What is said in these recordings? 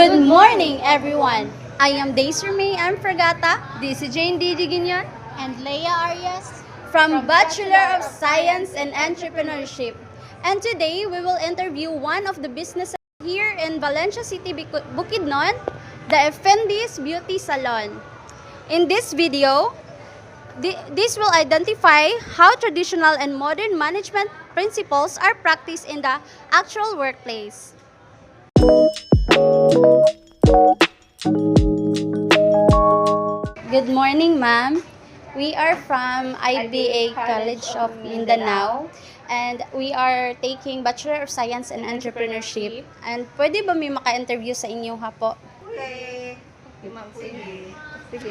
Good morning, everyone. I am Desiree M. Fragata. This is Jane D. Digignan. And Leia Arias From Bachelor of Science and Entrepreneurship. And today, we will interview one of the businesses here in Valencia City, Bukidnon, the Effendi's Beauty Salon. In this video, this will identify how traditional and modern management principles are practiced in the actual workplace. Good morning, ma'am. We are from IBA College of Mindanao and we are taking Bachelor of Science and Entrepreneurship. And pwede ba may maka-interview sa inyo ha po? Okay.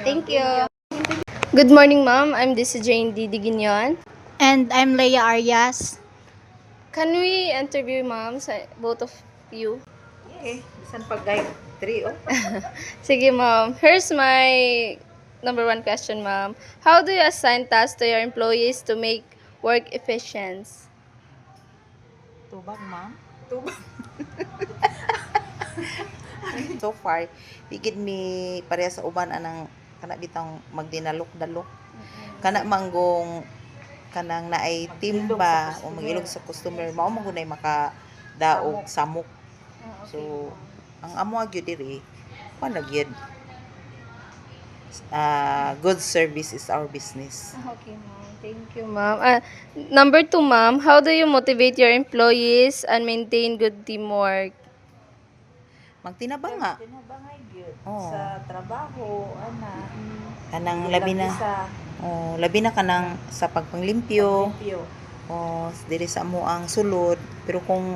Thank you. Good morning, ma'am. I'm this is Jane D. Digignan. and I'm Leia Arias. Can we interview, ma'am, sa both of you? Okay. San pag guide 3 oh? Sige, ma'am. Here's my number one question, ma'am. How do you assign tasks to your employees to make work efficient? Tubag, ma'am. Tubag. So far, bigid mi pareha sa uban anang kana bitang magdinalok-dalok. Kana manggong kanang naay timba o magilog sa customer mao man gunay makadaog samok. So ang amo gyud diri kuan na gyud. Good service is our business. Okay, ma'am. Thank you, ma'am. Number two, ma'am. How do you motivate your employees and maintain good teamwork? Magtinabang nga. Tinabangay gyud Oo. sa trabaho ana. Kanang labi na labi na kanang sa pagpanglimpyo. Limpyo. Diri sa amo ang sulod, pero kung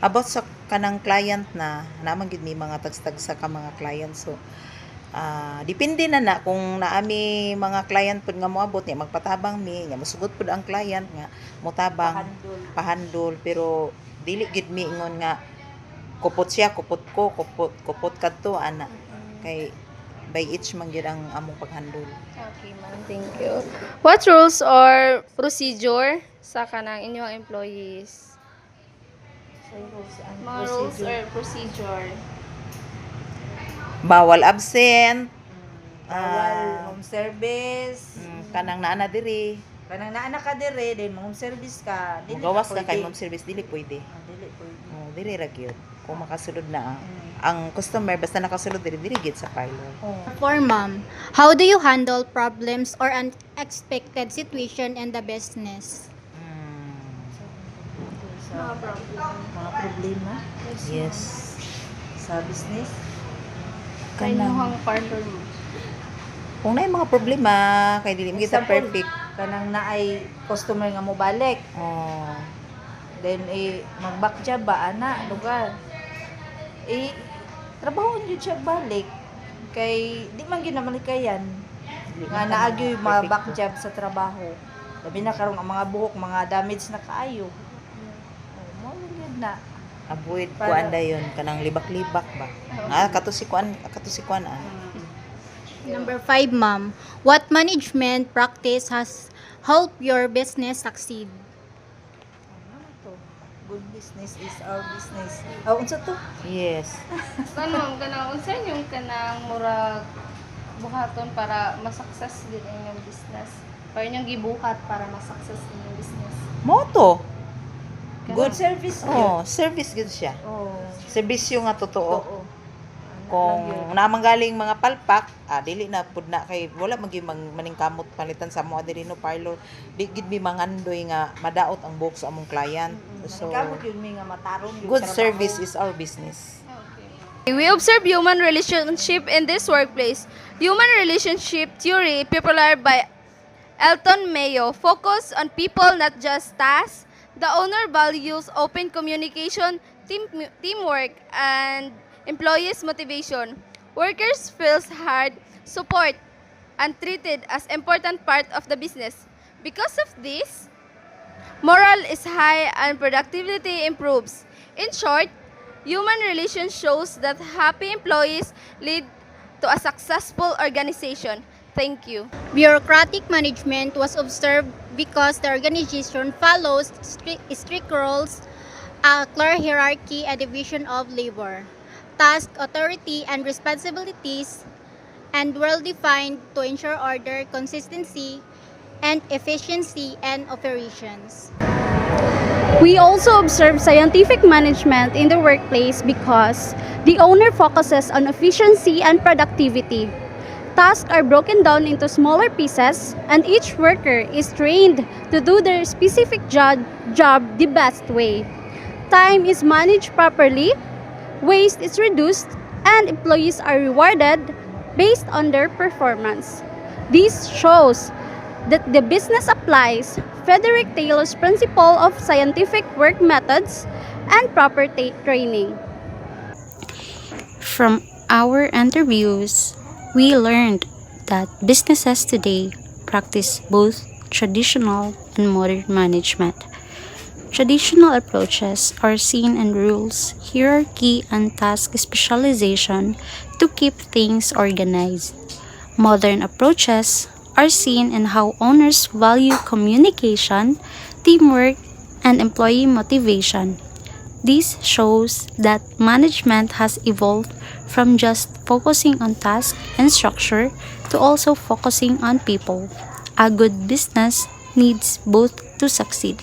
about sa kanang client na naman gid may mga tagstag sa ka mga client, so depende na kung naami mga client pud nga moabot niya magpatabang mi nga mosugot pud ang client nga motabang pahandol, pero dili gid mi ingon nga kupot siya, kupot ko, kupot kadto ana, kay by each man gyud ang among paghandol. Okay, ma'am. Thank you. What rules or procedure sa kanang inyong employees? Sa rules and Mga rules procedure. or procedure? Bawal absent, Bawal home service. kanang naana diri Kanang naa ka dire, then home service ka. gawas ka kay pwede. mom service dili pwede. Dili pwede. Dili ra gyud kung makasulod na ang customer, basta nakasulod diri gid sa parlor. For ma'am, how do you handle problems or unexpected situation in the business? Sa mga problema Yes. sa business. Sa inyong partner mo? Kung naay mga problema kay dili mo kita Example, perfect. Kanang naay customer nga mo balik. Then mag-back job ba ana lugar. Trabaho gyud siya balik kay di man gyud naman kayan nga naagyoy mga back job sa trabaho. Labi na karon ang mga buhok, mga damage na kaayo. Mo gyud na. Avoid Para- kuan dayon kanang libak-libak ba. Kato si kuan Number 5, ma'am. What management practice has helped your business succeed? Ano to? Good business is our business. Unsa to? Yes. Kanang unsa yung kanang murag buhaton para ma-success din inyong business? Or inyong gibuhat para ma-success inyong business? Moto. Good service gyud. Service gud siya. Oh. Serbisyo nga totoo. Oo. Kung namang galing mga palpak, dili na pud na kay wala maningkamot palitan sa mo diri no parlor. Di gid mi mangandoy nga madaot ang buhok sa among client. So Kamot yun mi nga matarong yung good trabaho. service is our business. We observe human relationship in this workplace. Human relationship theory, popularized by Elton Mayo, focus on people, not just tasks. The owner values open communication, teamwork, and employees' motivation. Workers feels hard, support, and treated as important part of the business. Because of this, morale is high and productivity improves. In short, human relations shows that happy employees lead to a successful organization. Thank you. Bureaucratic management was observed because the organization follows strict rules, a clear hierarchy, and division of labor. task, authority, and responsibilities, and well-defined to ensure order, consistency, and efficiency in operations. We also observe scientific management in the workplace because the owner focuses on efficiency and productivity. Tasks are broken down into smaller pieces, and each worker is trained to do their specific job the best way. Time is managed properly, waste is reduced, and employees are rewarded based on their performance. This shows that the business applies Frederick Taylor's principle of scientific work methods and proper training. From our interviews, we learned that businesses today practice both traditional and modern management. Traditional approaches are seen in rules, hierarchy, and task specialization to keep things organized. Modern approaches are seen in how owners value communication, teamwork, and employee motivation. This shows that management has evolved from just focusing on task and structure to also focusing on people. A good business needs both to succeed.